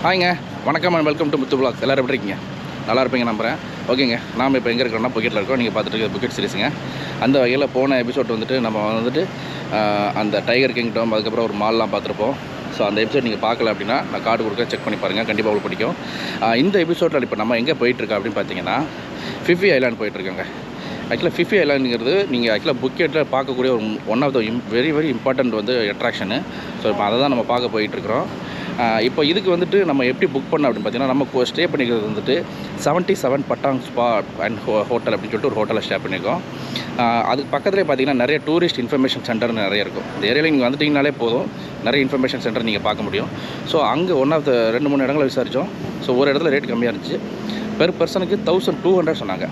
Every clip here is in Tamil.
ஹாய்ங்க, வணக்கம் and welcome to Muthu vlogs. எல்லோரும் எப்படி இருக்கீங்க? நல்லா இருப்பீங்க நம்புகிறேன். ஓகேங்க, நாம் இப்போ எங்கே இருக்கிறோம்னா புக்கெட்டில் இருக்கோம். நீங்கள் பார்த்துட்டு இருக்க புக்கெட் சீரிஸுங்க. அந்த வகையில் போன எபிசோட் நம்ம அந்த டைகர் கிங்டம், அதுக்கப்புறம் ஒரு மால்லாம் பார்த்துருப்போம். ஸோ அந்த எபிசோட் நீங்கள் பார்க்கல அப்படின்னா நான் கார்டு கொடுக்க செக் பண்ணி பாருங்கள், கண்டிப்பாக உங்களுக்கு பிடிக்கும். இந்த எபிசோட்டில் இப்போ நம்ம எங்கே போயிட்டுருக்கோம் அப்படின்னு பார்த்தீங்கன்னா ஃபிஃபி ஐலாண்ட் போயிட்டுருக்கோங்க. ஆக்சுவலாக ஃபிஃபி ஐலாண்டுங்கிறது நீங்கள் ஆக்சுவலாக புக்கெட்டில் பார்க்கக்கூடிய ஒரு one of the very important attraction. So இப்போ அதை தான் நம்ம பார்க்க போயிட்டுருக்குறோம். இப்போ இதுக்கு நம்ம எப்படி புக் பண்ணோம் அப்படின்னு பார்த்தீங்கன்னா, நம்ம ஸ்டே பண்ணிக்கிறது 77 பட்டாங் ஸ்பா அண்ட் ஹோட்டல் அப்படின்னு சொல்லிட்டு ஒரு ஹோட்டலில் ஸ்டே பண்ணியிருக்கோம். அதுக்கு பக்கத்துலேயே பார்த்தீங்கன்னா நிறைய டூரிஸ்ட் இன்ஃபர்மேஷன் சென்டர்னு நிறைய இருக்கும். இந்த ஏரியாவில் நீங்கள் வந்துட்டிங்கனாலே போதும், நிறைய இன்ஃபர்மேஷன் சென்டர் நீங்கள் பார்க்க முடியும். ஸோ அங்கே ஒன் ஆஃப் த 2-3 இடங்களை விசாரித்தோம். ஸோ ஒரு இடத்துல ரேட் கம்மியாக இருந்துச்சு. பெர் பர்சனுக்கு 1200 சொன்னாங்க.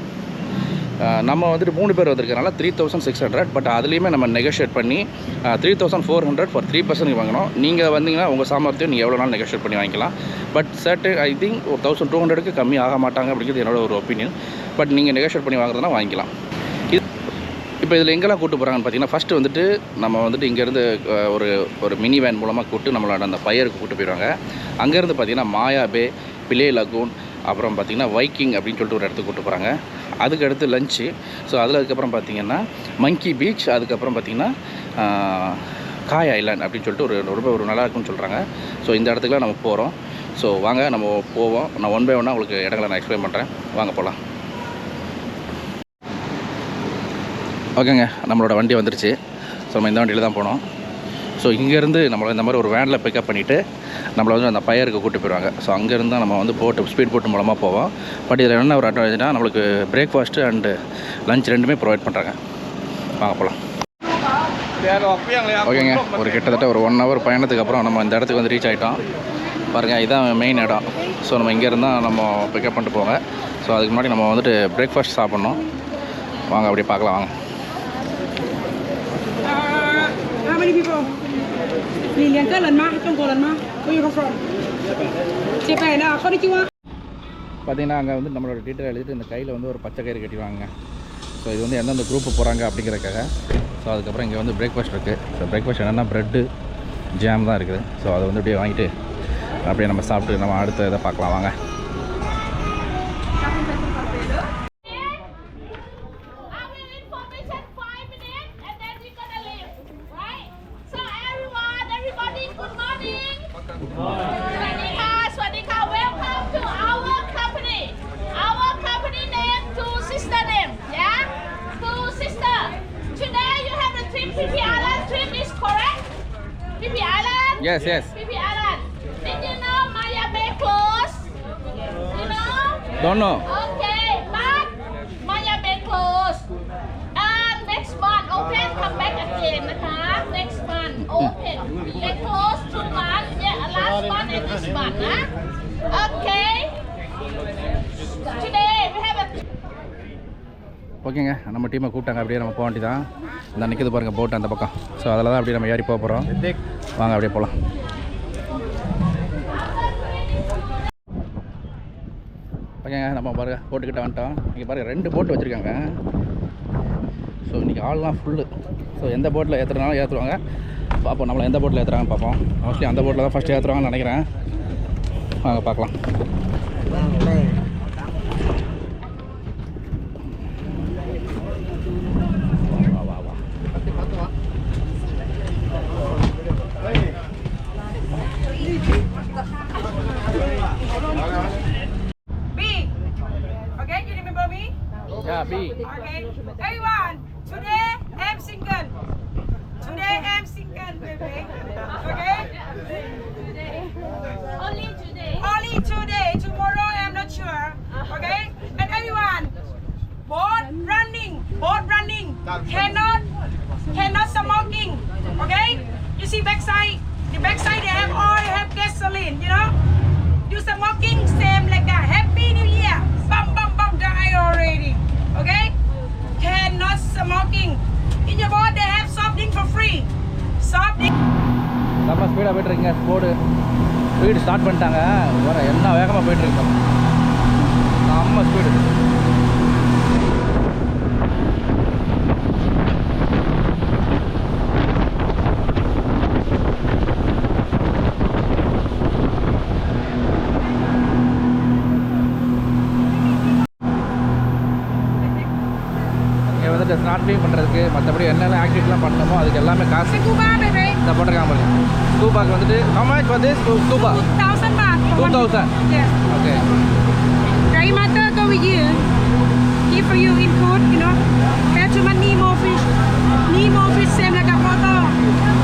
நம்ம 3 பேர் வந்திருக்கனால 3600. பட் அதுலேயுமே நம்ம நெகோஷியேட் பண்ணி 3400 ஃபார் 3 பர்சனுக்கு வாங்கினோம். நீங்கள் வந்தீங்கன்னா உங்கள் சாமர்த்தியம் நீங்கள் எவ்வளோ நாள் நெகோஷியேட் பண்ணி வாங்கிக்கலாம். பட் சர்டன் ஐ திங்க் ஒரு 1200க்கு கம்மி ஆக மாட்டாங்க அப்படிங்கிறது என்னோட ஒரு ஒப்பீனியன். பட் நீங்கள் நெகோஷியேட் பண்ணி வாங்குறதுனா வாங்கிக்கலாம். இப்போ இதில் எங்கெல்லாம் கூட்டு போகிறாங்கன்னு பார்த்தீங்கன்னா, ஃபஸ்ட்டு நம்ம இங்கேருந்து ஒரு மினி வேன் மூலமாக கூப்பிட்டு நம்மளோட அந்த பயருக்கு கூப்பிட்டு போயிடுவாங்க. அங்கேருந்து பார்த்தீங்கன்னா மாயா பே, பிலே லகூன், அப்புறம் பார்த்திங்கன்னா வைக்கிங் அப்படின்னு சொல்லிட்டு ஒரு இடத்துக்கு கூப்பிட்டு போகிறாங்க. அதுக்கடுத்து லஞ்சு. ஸோ அதுக்கப்புறம் பார்த்திங்கன்னா மங்கி பீச், அதுக்கப்புறம் பார்த்திங்கன்னா காய் ஐலாண்ட் அப்படின்னு சொல்லிட்டு ரொம்ப நல்லா இருக்குன்னு சொல்கிறாங்க. ஸோ இந்த இடத்துக்குலாம் நம்ம போகிறோம். ஸோ வாங்க நம்ம போவோம். நான் ஒன் பை ஒன்னாக உங்களுக்கு இடங்களை நான் எக்ஸ்பிளைன் பண்ணுறேன். வாங்க போகலாம். ஓகேங்க, நம்மளோட வண்டி வந்துருச்சு. ஸோ நம்ம இந்த வண்டியில் தான் போனோம். ஸோ இங்கேருந்து நம்மளை இந்த மாதிரி ஒரு வேனில் பிக்கப் பண்ணிவிட்டு நம்மளை அந்த பயருக்கு கூப்பிட்டு போயிடுவாங்க. ஸோ அங்கேருந்து தான் நம்ம ஸ்பீட் போட்டு மூலமாக போவோம். பட் இதில் என்ன ஒரு அட்வான்டேஜ்னால் நம்மளுக்கு பிரேக்ஃபாஸ்ட்டு அண்டு லஞ்ச் ரெண்டுமே ப்ரொவைட் பண்ணுறாங்க. வாங்க போகலாம். ஓகேங்க, கிட்டத்தட்ட ஒரு 1 ஹவர் பயணத்துக்கு அப்புறம் நம்ம இந்த இடத்துக்கு ரீச் ஆகிட்டோம். பாருங்கள், இதுதான் மெயின் இடம். ஸோ நம்ம இங்கேருந்து தான் நம்ம பிக்கப் பண்ணிட்டு போங்க. ஸோ அதுக்கு முன்னாடி நம்ம பிரேக்ஃபாஸ்ட் சாப்பிட்ணும். வாங்க அப்படியே பார்க்கலாம். வாங்க. How many people? 2人吗？中国人吗？ Where you come from? Japan. Konnichiwa. பார்த்தீங்கன்னா அங்கே நம்மளோட டீட்டெயில் எழுதிட்டு இந்த கையில் ஒரு பச்சை கயிறு கட்டிடுவாங்க. ஸோ இது எந்தெந்த குரூப்பு போகிறாங்க அப்படிங்கிறதுக்காக. ஸோ அதுக்கப்புறம் இங்கே பிரேக்ஃபாஸ்ட் இருக்குது. ஸோ பிரேக்ஃபாஸ்ட் என்னென்னா ப்ரெட்டு ஜாம் தான் இருக்குது. ஸோ அதை அப்படியே வாங்கிட்டு அப்படியே நம்ம சாப்பிட்டு நம்ம அடுத்த இதை பார்க்கலாம். வாங்க. Yes. Phi Island. Did you know Maya Bay closed? You know? Don't know. Okay, but Maya Bay closed. Next month open, come back again. Next month open. They closed 2 months. Yeah, last month and this month. Okay. Today we have a. ஓகேங்க, நம்ம டீமை கூப்பிட்டாங்க. அப்படியே நம்ம போக வேண்டியதான். இந்த நிற்கிது பாருங்கள் போட்டு அந்த பக்கம். ஸோ அதில் தான் அப்படியே நம்ம ஏறி போக போகிறோம். வாங்க அப்படியே போகலாம். ஓகேங்க, நம்ம பாருங்கள் போட்டுக்கிட்ட வந்துட்டோம். இங்கே பாருங்கள் 2 போட்டு வச்சுருக்காங்க. ஸோ இன்றைக்கி ஆள்லாம் ஃபுல்லு. ஸோ எந்த போட்டில் ஏற்றுறனாலும் ஏற்றுவாங்க. பார்ப்போம் நம்மளை எந்த போட்டில் ஏற்றுறாங்கன்னு பார்ப்போம். மோஸ்ட்லி அந்த போட்டில் தான் ஃபஸ்ட்டு ஏற்றுவாங்கன்னு நினைக்கிறேன். வாங்க பார்க்கலாம். Yeah, B. Okay. Everyone, today I'm single. Baby. Okay. Only today. Tomorrow I'm not sure. Okay. And everyone, boat running. Cannot smoking. Okay. You see backside. The backside they have gasoline. You know. You smoking same like that. Happy New Year. Bum die already. Okay? Cannot smoking. In your boat they have soft drink for free. Soft drink. நம்ம ஸ்பீடாக போய்ட்டுருக்கீங்க. ஸ்பீடு ஸ்டார்ட் பண்ணிட்டாங்க. வேறு என்ன வேகமாக போய்ட்டுருக்கோம். நம்ம ஸ்பீடு. வந்துட்டு ஸ்நார்க்லிங் பண்ணுறதுக்கு மற்றபடி என்னென்ன ஆக்டிவிட்டிலாம் பண்ணணுமோ அதுக்கு எல்லாமே காசு Scuba, baby. இந்த போட்டிருக்காங்க பாருங்க. ஸ்கூபாக்கு வந்துட்டு how much for this scuba? 2,000 baht. for one 2,000. people. Yes. Okay. Dry matter go with you. Give for you input, you know. Have too much Nemo fish. Nemo fish same like a photo.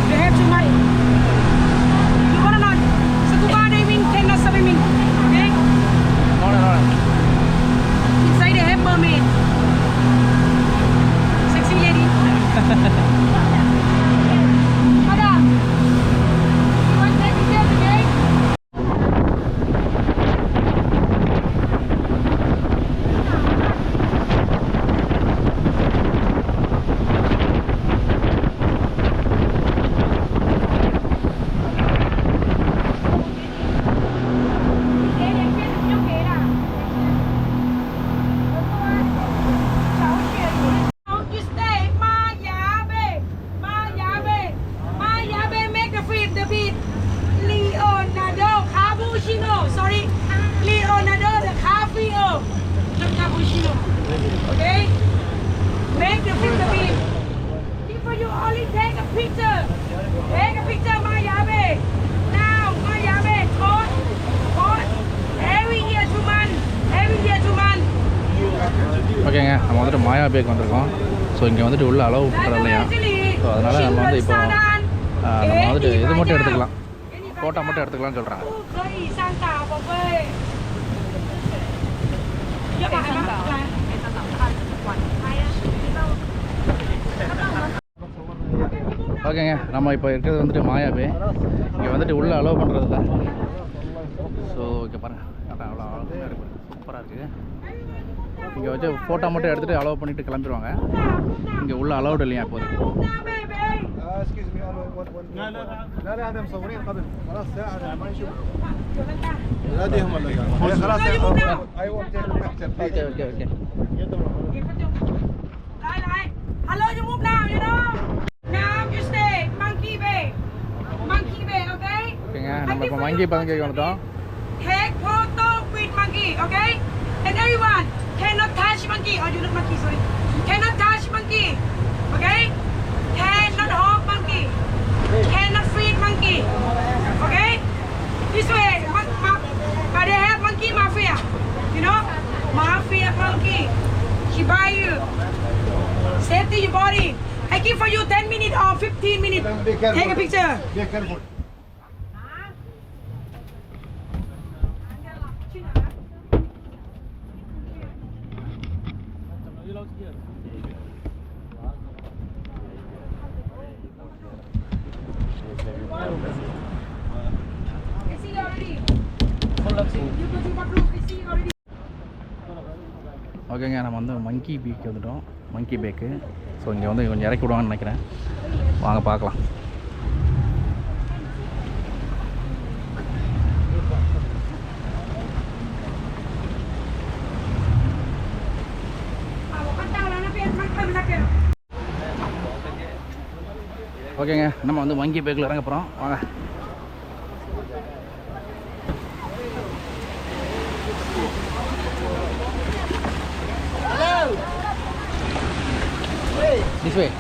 They have too much. You wanna know? Scuba diving, cannot swimming. Okay? No, no, no. Inside they have mermaid. Sexy lady. Madam. You want to take a picture today? You stay, Mayabe, Mayabe, Mayabe. Make a flip the beat. Leonardo Cappuccino. Sorry, Leonardo the Caprio, the Cappuccino. Okay, make the flip the beat. If you only take a picture, Mayabe. Now, Mayabe, code. Every year 2 months, every year 2 months. ஓகேங்க, நம்ம வந்துட்டு மாயா பேக் வந்திருக்கோம். ஸோ இங்கே வந்துட்டு உள்ள அளவு பண்ணுறது இல்லையா, ஸோ அதனால் நம்ம வந்து இப்போ நம்ம வந்துட்டு இது மட்டும் எடுத்துக்கலாம், ஃபோட்டோ மட்டும் எடுத்துக்கலாம்னு சொல்கிறாங்க. ஓகேங்க, நம்ம இப்போ இருக்கிறது வந்துட்டு மாயா பே. இங்கே வந்துட்டு உள்ள அலோவ் பண்ணுறதில்ல. ஸோ இங்கே பாருங்கள், அதான் அவ்வளோ அழகாக இருக்குது, சூப்பராக இருக்குது. இங்கே வச்சு ஃபோட்டோ மட்டும் எடுத்துகிட்டு அலோவ் பண்ணிவிட்டு கிளம்பிடுவாங்க. இங்கே உள்ள அலோவ்டு இல்லையா இப்போதைக்கு. لا هذا مصورين قبل خلاص ساعة ما نشوف هذه هم اللي خلاص ايوه okay okay okay. Hello, you move now, you know. Now you stay, Monkey Bay, okay? ஓகேங்க, நம்ம இப்போ மங்கி பதங்கைக்கு வந்துட்டோம். Take photo with monkey, okay? And everyone cannot touch monkey. Oh, you look monkey, sorry. Cannot touch monkey, okay? Cannot hold monkey. Cannot feed monkey, okay? This way, but they have monkey mafia, you know? Mafia monkey. She buy you. Safety your body. I give for you 10 minutes or 15 minutes. Take a picture. Be careful. I see already. You go to Bakluk, I see already. ஓகேங்க, நம்ம வந்து மங்கி பீக் வந்துட்டோம், மங்கி பேக்கு. ஸோ இங்கே வந்து கொஞ்சம் இறக்கி விடுவாங்கன்னு நினைக்கிறேன். வாங்க பார்க்கலாம். ஓகேங்க, நம்ம வந்து மங்கி பேக்கில் இறங்க போகிறோம். வாங்க. This way.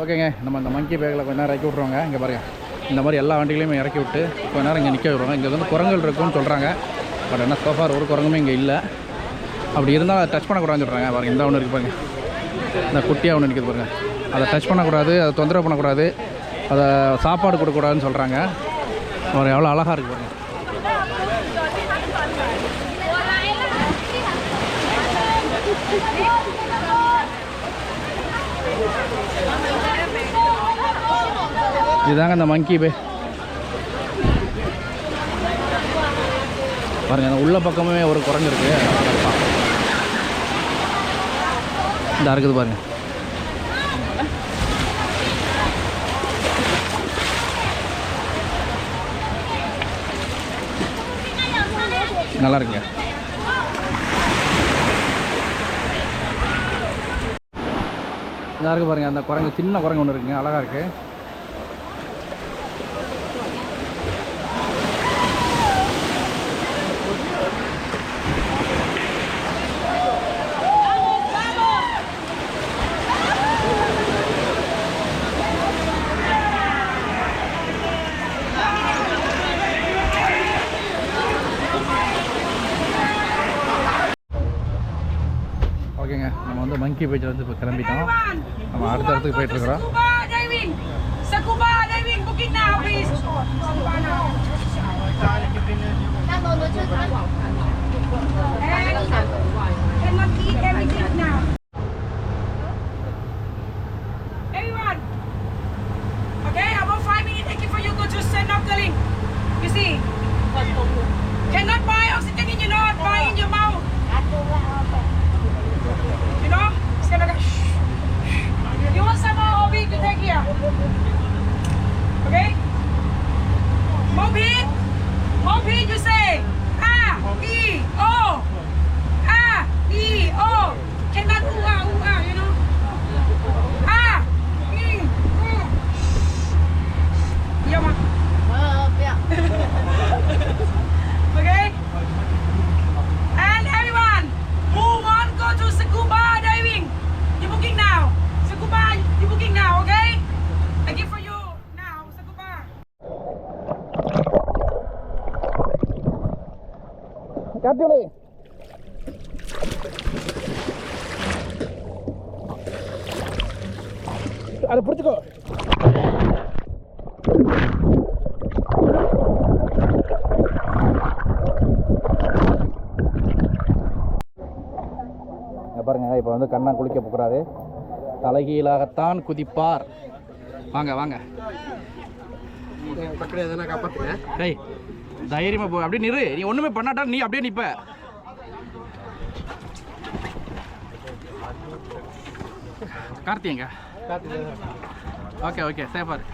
ஓகேங்க, நம்ம இந்த மங்கி பேக்கில் கொஞ்ச நேரம் இறக்கி விட்ருவாங்க. இங்கே பாருங்கள், இந்த மாதிரி எல்லா வண்டிகளையுமே இறக்கி விட்டு கொஞ்ச நேரம் இங்கே நிற்க விடுவாங்க. இங்கே வந்து குரங்குகள் இருக்குன்னு சொல்கிறாங்க. பட் என்ன சோஃபார் ஒரு குரங்குமே இங்கே இல்லை. அப்படி இருந்தால் அதை டச் பண்ணக்கூடாதுன்னு சொல்கிறாங்க. பாருங்கள், இந்த ஒன்று இருக்குது பாருங்கள், இந்த குட்டியாக ஒன்று நிற்கிது பாருங்கள். அதை டச் பண்ணக்கூடாது, அதை தொந்தரவு பண்ணக்கூடாது, அதை சாப்பாடு கொடுக்கக்கூடாதுன்னு சொல்கிறாங்க. பாருங்கள் எவ்வளோ அழகாக இருக்குது பாருங்கள். இதுதாங்க இந்த மங்கி பே. பாருங்கள், அந்த உள்ள பக்கமே ஒரு குரங்கு இருக்குது. இந்த இருக்குது பாருங்கள். நல்லா இருக்குங்க. இதாக இருக்குது பாருங்கள், அந்த குரங்கு, சின்ன குரங்கு ஒன்று இருக்குங்க, அழகாக இருக்குது. வந்து மங்கி பீச்சில் வந்து இப்போ கிளம்பிட்டோம். நம்ம அடுத்த இடத்துக்கு போயிட்டுருக்குறோம். Scuba diving, booking now, please. Scuba now. And cannot eat everything now. Everyone. Okay, about 5 minutes taking for you go to snorkeling. You see? Cannot buy oxygen in your nose, buy in your mouth. You know? It's gonna go. You want some more OB to take here? Okay? Moped. Moped, you say. A-E-O. A-E-O. Cannot ooh-ah, you know? A-E-O. Yeah, ma. Okay? And everyone who want go to scuba diving, you booking now. Scuba, you booking now, okay? I give for you now, scuba. கார்த்தியோலே அதை பிடிச்சிக்கோ. பாருங்க, இப்போ வந்து கண்ணா குளிக்க போகிறாரு. தலைகீழாகத்தான் குதிப்பார். வாங்க வாங்க. ஏய், தைரியமா போ. அப்படியே நிறு. நீ ஒண்ணுமே பண்ணாட்டா நீ அப்படியே நிப்ப. கார்த்திங்க. ஓகே ஓகே, சேஃபா இரு.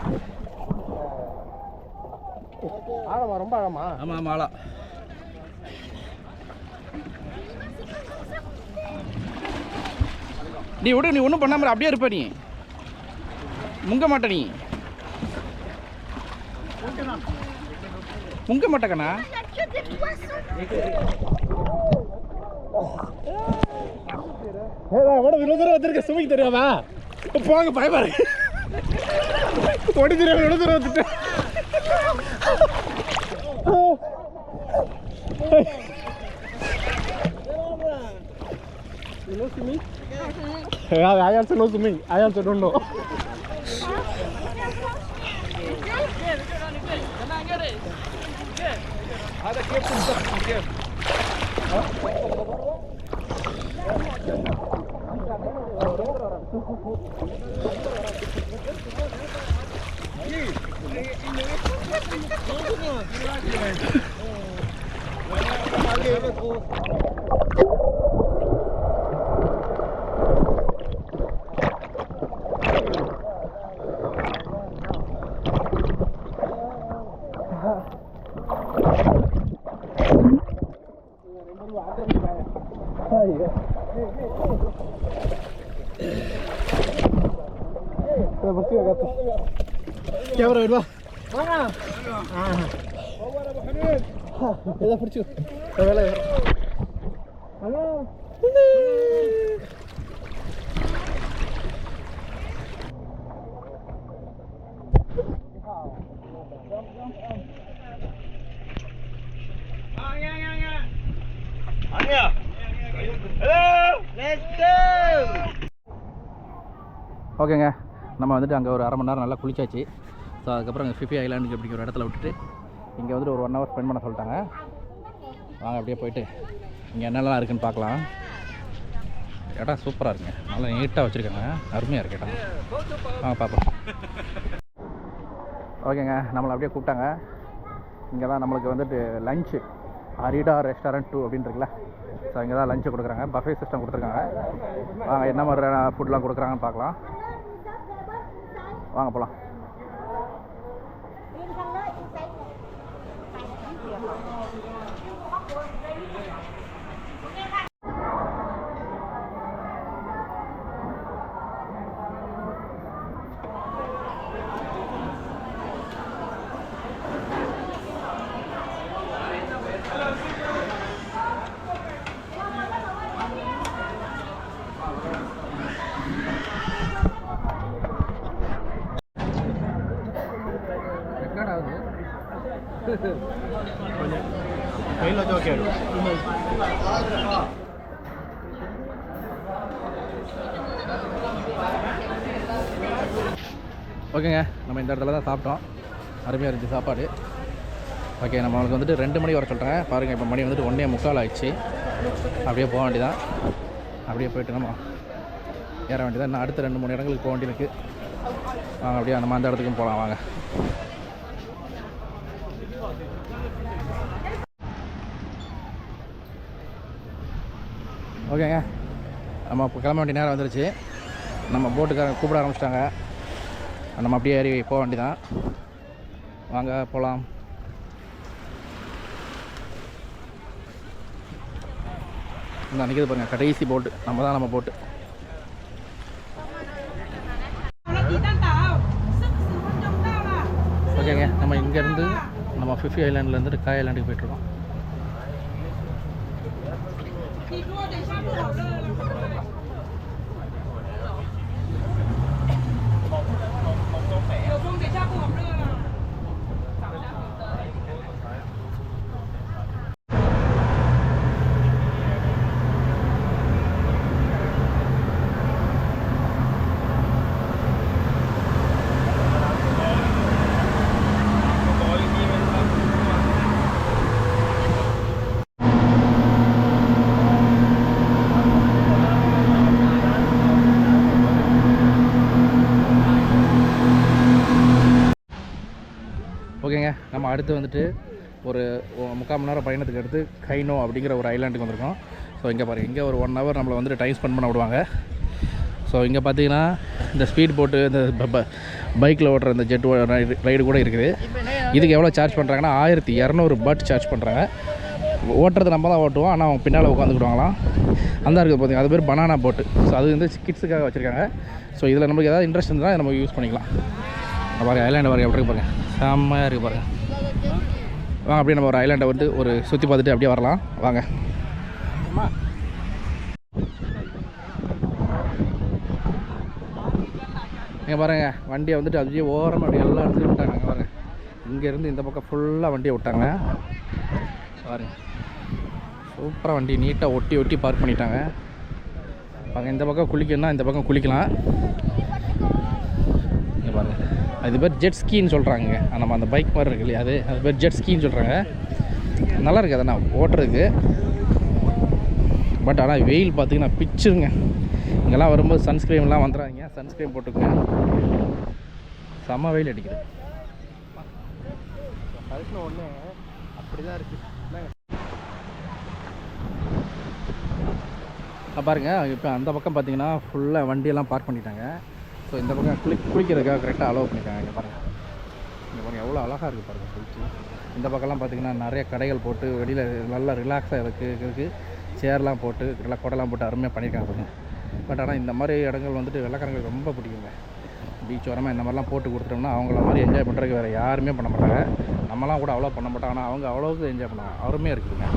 ஆழமா, ரொம்ப ஆழமா? ஆமா ஆமா, ஆழம். நீ விடு, நீ ஒன்றும் பண்ணாம அப்படியே இருப்ப. நீ முங்க மாட்ட. நீ முங்க மாட்டக்கண்ணா. இவ்வளவு தூரம் வந்திருக்க, சுமைக்கு தெரியாமா? போங்க, பயப்பாரு. ஒடி தெரியாம இவ்வளவு தூரம் வந்துட்டேன். You know swimming? Yeah, I also know swimming. I also don't know. Camera itu, mana? Kita pergi. Halo. Halo. ஓகேங்க, நம்ம வந்துட்டு அங்கே ஒரு 1/2 மணி நேரம் நல்லா குளிச்சாச்சு. ஸோ அதுக்கப்புறம் அங்கே ஃபிஃபி ஐலாண்டுக்கு அப்படிங்கிற ஒரு இடத்துல விட்டுட்டு இங்கே வந்துட்டு ஒரு 1 ஹவர் ஸ்பெண்ட் பண்ண சொல்லிட்டாங்க. வாங்க அப்படியே போயிட்டு இங்கே என்னெல்லாம் இருக்குதுன்னு பார்க்கலாம். இடம் சூப்பராக இருக்குங்க, நல்லா நீட்டாக வச்சுருக்காங்க, அருமையாக இருக்கு இடம். வாங்க பார்ப்போம். ஓகேங்க, நம்மளை அப்படியே கூப்பிட்டாங்க. இங்கே தான் நம்மளுக்கு வந்துட்டு லஞ்சு அரிடா ரெஸ்டாரண்ட் 2 அப்படின்னு இருக்குல்ல. ஸோ இங்கே தான் லஞ்சு கொடுக்குறாங்க, பஃபே சிஸ்டம் கொடுத்துருக்காங்க. வாங்க என்ன மாதிரியான ஃபுட்லாம் கொடுக்குறாங்கன்னு பார்க்கலாம். வாங்க போகலாம். கையில் வச்சு ஓகே. ஓகேங்க, நம்ம இந்த இடத்துல தான் சாப்பிட்டோம். அருமையாக இருந்துச்சு சாப்பாடு. ஓகே, நம்மளுக்கு வந்துட்டு 2 மணி வர சொல்கிறேன். பாருங்கள், இப்போ மணி வந்துட்டு 1:45 ஆயிடுச்சு. அப்படியே போக வேண்டியதான். அப்படியே போய்ட்டு நம்ம ஏற வேண்டியதான். இன்னும் அடுத்த 2-3 இடங்களுக்கு போக வேண்டியிருக்கு. வாங்க, அப்படியே நம்ம அந்த இடத்துக்கும் போகலாம் வாங்க. ஓகேங்க, நம்ம இப்போ கிளம்ப வேண்டிய நேரம் வந்துருச்சு. நம்ம போட்டுக்காரங்க கூப்பிட ஆரம்பிச்சிட்டாங்க. நம்ம அப்படியே ஏறி போக வேண்டியதான். வாங்க போகலாம். இந்த நிற்கிது பாருங்கள், கடைசி போட்டு நம்ம போட்டு. ஓகேங்க, நம்ம இங்கேருந்து நம்ம ஃபிஃபி ஐலாண்ட்லேருந்து காய் ஐலாண்டுக்கு போய்ட்டுருக்கோம். ஓகேங்க, நம்ம அடுத்து வந்துட்டு ஒரு 3/4 மணி நேரம் பயணத்துக்கு அடுத்து கைனோ அப்படிங்கிற ஒரு ஐலாண்டுக்கு வந்திருக்கோம். ஸோ இங்கே பாருங்கள், இங்கே ஒரு 1 hour நம்மளை வந்துட்டு டைம் ஸ்பெண்ட் பண்ண விடுவாங்க. ஸோ இங்கே பார்த்தீங்கன்னா இந்த ஸ்பீட் போட்டு, இந்த பைக்கில் ஓட்டுற இந்த ஜெட் ரைடு கூட இருக்குது. இதுக்கு எவ்வளோ சார்ஜ் பண்ணுறாங்கன்னா 1200 பாட் சார்ஜ் பண்ணுறாங்க. ஓட்டுறது நம்ம தான் ஓட்டுவோம், ஆனால் அவங்க பின்னால் உட்காந்துக்கிடுவாங்களாம். அந்த இருக்குது பார்த்தீங்க, அது பேர் பனானா போட்டு. ஸோ அது வந்து கிட்ஸுக்காக வச்சுருக்காங்க. ஸோ இதில் நமக்கு ஏதாவது இன்ட்ரெஸ்ட் இருந்தால் நம்ம யூஸ் பண்ணிக்கலாம். பாருங்கள், ஐலாண்டு பாருங்கள் எப்படி பாருங்கள், செம்மையாக இருக்குது பாருங்கள். வாங்க, அப்படியே நம்ம ஒரு ஐலாண்டை வந்து ஒரு சுற்றி பார்த்துட்டு அப்படியே வரலாம் வாங்க. இங்கே பாருங்கள், வண்டியை வந்துட்டு அப்படியே ஓரமாக அப்படியே எல்லா இடத்துலையும் விட்டாங்க. அங்கே பாருங்கள், இங்கேருந்து இந்த பக்கம் ஃபுல்லாக வண்டியை விட்டாங்க பாருங்கள். சூப்பராக வண்டி நீட்டாக ஒட்டி பார்க் பண்ணிட்டாங்க. பாருங்கள், இந்த பக்கம் குளிக்கணும்னா இந்த பக்கம் குளிக்கலாம். இங்கே பாருங்கள், அது பேர் ஜெட் ஸ்கீன்னு சொல்கிறாங்க. நம்ம அந்த பைக் மாதிரி இருக்கு இல்லையா, அது பேர் ஜெட் ஸ்கீன்னு சொல்கிறாங்க. நல்லா இருக்குது அதனால் ஓட்டுறதுக்கு. பட் ஆனால் வெயில் பார்த்திங்கன்னா பிச்சுருங்க. இங்கெல்லாம் வரும்போது சன்ஸ்க்ரீன்லாம் வந்துடாதீங்க, சன்ஸ்க்ரீன் போட்டுக்கோங்க. செம்ம வெயில் அடிக்குது. அதுக்கு ஒன்று அப்படி தான் இருக்குது. பாருங்கள், இப்போ அந்த பக்கம் பார்த்தீங்கன்னா ஃபுல்லாக வண்டியெல்லாம் பார்க் பண்ணிட்டாங்க. ஸோ இந்த பக்கம் குளிக்கிறதுக்காக கரெக்டாக அலோவ் பண்ணிட்டாங்க. இங்கே பாருங்கள் எவ்வளோ அழகாக இருக்குது பாருங்கள் குளிச்சு. இந்த பக்கம்லாம் பார்த்திங்கன்னா நிறைய கடைகள் போட்டு வெளியில் நல்லா ரிலாக்ஸாக இருக்குது. சேர்லாம் போட்டு நல்லா கொடைலாம் போட்டு அருமையாக பண்ணியிருக்காங்க பாருங்கள். பட் ஆனால் இந்த மாதிரி இடங்கள் வந்துட்டு வெள்ளைக்காரங்களுக்கு ரொம்ப பிடிக்குங்க. பீச் ஓரமாக இந்த மாதிரிலாம் போட்டு கொடுத்துட்டோம்னா அவங்கள மாதிரி என்ஜாய் பண்ணுறதுக்கு வேறு யாருமே பண்ண மாட்டாங்க. நம்மலாம் கூட அவ்வளோ பண்ண மாட்டோம், ஆனால் அவங்க அவ்வளோவுக்கு என்ஜாய் பண்ணுவாங்க. அருமையாக இருக்குதுங்க.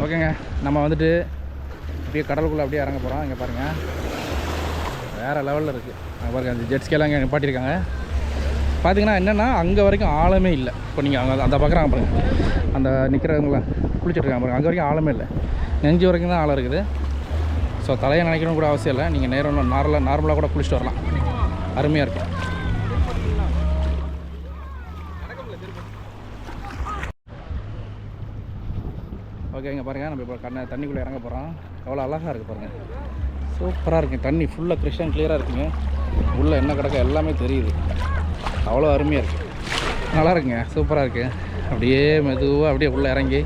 ஓகேங்க, நம்ம வந்துட்டு அப்படியே கடலுக்குள்ளே அப்படியே இறங்க போகிறோம். இங்கே பாருங்கள், வேறு லெவலில் இருக்குது. அங்கே பாருங்கள், அந்த ஜெட்ஸ்கெல்லாம் இங்கே நிப்பாட்டியிருக்காங்க. பார்த்தீங்கன்னா என்னென்னா அங்கே வரைக்கும் ஆழமே இல்லை. இப்போ நீங்கள் அங்கே அந்த பார்க்குறாங்க பாருங்கள், அந்த நிற்கிறவங்களாம் குளிச்சுட்ருக்காங்க பாருங்கள், அங்கே வரைக்கும் ஆழமே இல்லை. நெஞ்சு வரைக்கும் தான் ஆழம் இருக்குது. ஸோ தலையை நினைக்கணும் கூட அவசியம் இல்லை. நீங்கள் நேரம் நார்மலாக கூட குளிச்சுட்டு வரலாம். அருமையாக இருக்கும். ஓகே, இங்கே பாருங்கள், நம்ம இப்போ தண்ணிக்குள்ளே இறங்க போகிறோம். எவ்வளோ அழகாக இருக்குது பாருங்கள், சூப்பராக இருக்குது. தண்ணி ஃபுல்லாக கிறிஸ்டன் கிளியராக இருக்குங்க. உள்ளே என்ன கிடக்க எல்லாமே தெரியுது. அவ்வளோ அருமையாக இருக்குது, நல்லா இருக்குங்க, சூப்பராக இருக்குது. அப்படியே மெதுவாக அப்படியே உள்ளே இறங்கி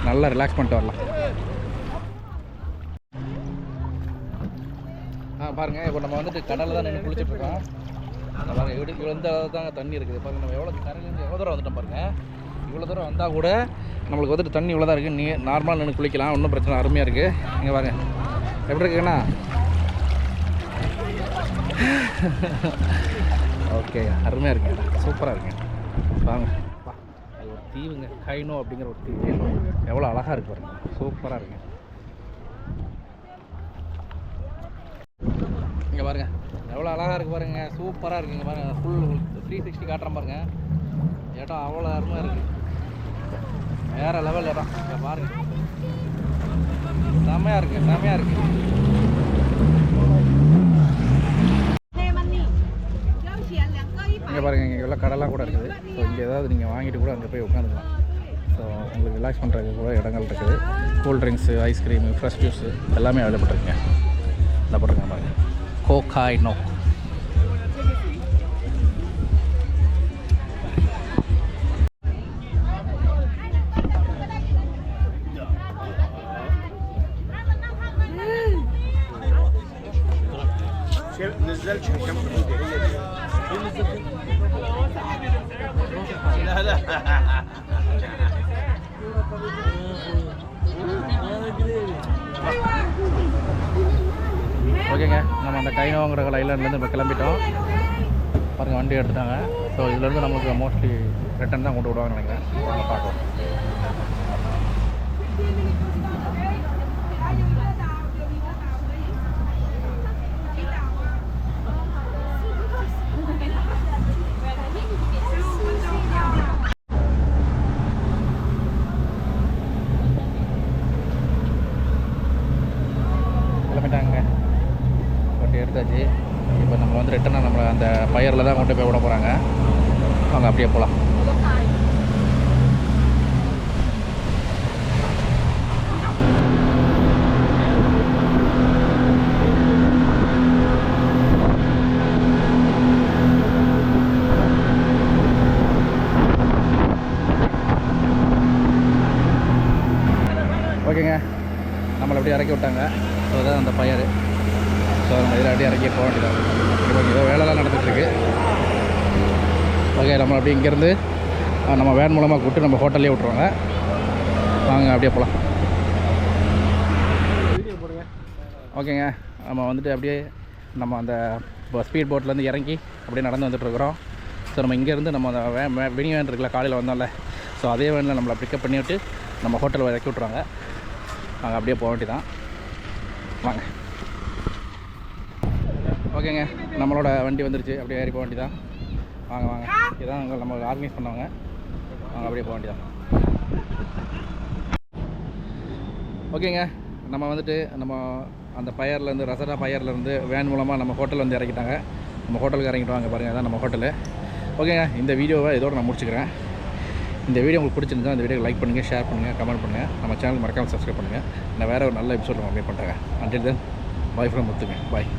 நல்லா ரிலாக்ஸ் பண்ணிட்டு வரலாம். பாருங்கள், இப்போ நம்ம வந்துட்டு கடலில் தான் நின்று குளிச்சுட்ருக்கோம். பாருங்கள், இவ்வளோ இந்த அளவு தாங்க தண்ணி இருக்குது. பாருங்கள், நம்ம எவ்வளோ கரையிலேருந்து எவ்வளோ தூரம் வந்துட்டோம் பாருங்கள். இவ்வளோ தூரம் வந்தால் கூட நம்மளுக்கு வந்துட்டு தண்ணி இவ்வளோ தான் இருக்குது. நார்மலாக நின்று குளிக்கலாம், ஒன்றும் பிரச்சனை. அருமையாக இருக்குது. இங்கே பாருங்கள் எப்படி இருக்குண்ணா. ஓகே, அருமையாக இருக்குங்க, சூப்பராக இருக்குங்க. வாங்க, அது ஒரு தீவுங்க, கைனோ அப்படிங்கிற ஒரு தீவு. எவ்வளோ அழகாக இருக்குது பாருங்கள், சூப்பராக இருக்குங்க. இங்கே பாருங்கள், எவ்வளோ அழகாக இருக்குது பாருங்கள், சூப்பராக இருக்குங்க. பாருங்கள், ஃபுல் 360 காட்டுறேன் பாருங்கள். இடம் அவ்வளோ அருமையாக இருக்குது, வேறு லெவல் இடம். இங்கே பாருங்கள், செம்மையாக இருக்குது, செம்மையாக இருக்குது. இங்கே பாருங்கள், இங்கே எல்லாம் கடைலாம் கூட இருக்குது. ஸோ இங்கே ஏதாவது நீங்கள் வாங்கிட்டு கூட அங்கே போய் உட்காந்துக்கலாம். ஸோ உங்களுக்கு ரிலாக்ஸ் பண்ணுறதுக்கு கூட இடங்கள் இருக்குது. Cool drinks, ice cream, fresh juice எல்லாமே அவைலபிள் இருக்குங்க. இந்த போட்டிருக்கேன் பாருங்கள், கோகாய் நோ. نزلت كم لا لا ஓகேங்க, நம்ம அந்த கைனோங்கிற ஐலாண்ட்லேருந்து இப்போ கிளம்பிட்டோம். பாருங்கள், வண்டி எடுத்துட்டாங்க. ஸோ இதுலேருந்து நமக்கு மோஸ்ட்லி ரிட்டன் தான் கொண்டு விடுவாங்கன்னு நினைக்கிறேன். வாங்க பார்க்கலாம். கிளம்பிட்டாங்க, வண்டி எடுத்தாச்சு. இப்போ நம்ம வந்து ரிட்டனாக நம்மளை அந்த பயரில் தான் கொண்டு போய் விட போகிறாங்க. வாங்க அப்படியே போகலாம். ஓகேங்க, நம்மளை அப்படியே இறக்கி விட்டாங்க. ஸோ அதான் அந்த பயர். ஸோ நம்ம இதில் அப்படியே இறக்கி போக வேண்டியதாக. இப்போ ஏதோ வேலைலாம் நடந்துகிட்ருக்கு. ஓகே, நம்மளை அப்படியே இங்கேருந்து நம்ம வேன் மூலமாக கூப்பிட்டு நம்ம ஹோட்டல்லே விட்ருவாங்க. வாங்க அப்படியே போகலாம். ஓகேங்க, நம்ம வந்துட்டு அப்படியே நம்ம அந்த ஸ்பீட் போட்லேருந்து இறங்கி அப்படியே நடந்து வந்துட்டுருக்குறோம். ஸோ நம்ம இங்கேருந்து நம்ம அந்த மினி வேன் இருக்குல்ல, காலையில் வந்தோம்ல, ஸோ அதே வேனில் நம்மளை பிக்கப் பண்ணி விட்டு நம்ம ஹோட்டலில் இறக்கி விட்ருவாங்க. நாங்கள் அப்படியே போக வேண்டியதான். வாங்க. ஓகேங்க, நம்மளோட வண்டி வந்துருச்சு. அப்படியே ஏறி போக வேண்டியதான். வாங்க வாங்க, இதுதான் நம்ம ஆர்கனைஸ் பண்ணவங்க. வாங்க அப்படியே போக வேண்டியதான். ஓகேங்க, நம்ம வந்துட்டு நம்ம அந்த பயர்லேருந்து ரசரா பயர்லேருந்து வேன் மூலமாக நம்ம ஹோட்டல் வந்து இறக்கிட்டாங்க. நம்ம ஹோட்டலுக்கு இறங்கிட்டு வாங்க பாருங்கள், அதான் நம்ம ஹோட்டலு. ஓகேங்க, இந்த வீடியோவை இதோட நான் முடிச்சுக்கிறேன். இந்த வீடியோ உங்களுக்கு பிடிச்சிருந்தா இந்த வீடியோ லைக் பண்ணுங்கள், ஷேர் பண்ணுங்கள், கமெண்ட் பண்ணுங்கள். நம்ம சேனல் மறக்காமல் சப்ஸ்கிரைப் பண்ணுங்கள். நான் வேறு ஒரு நல்ல எபிசோட் நம்ம மீட் பண்ணுறேன். அன்டில் தென், பாய் ஃப்ரம் முத்துங்க. பாய்.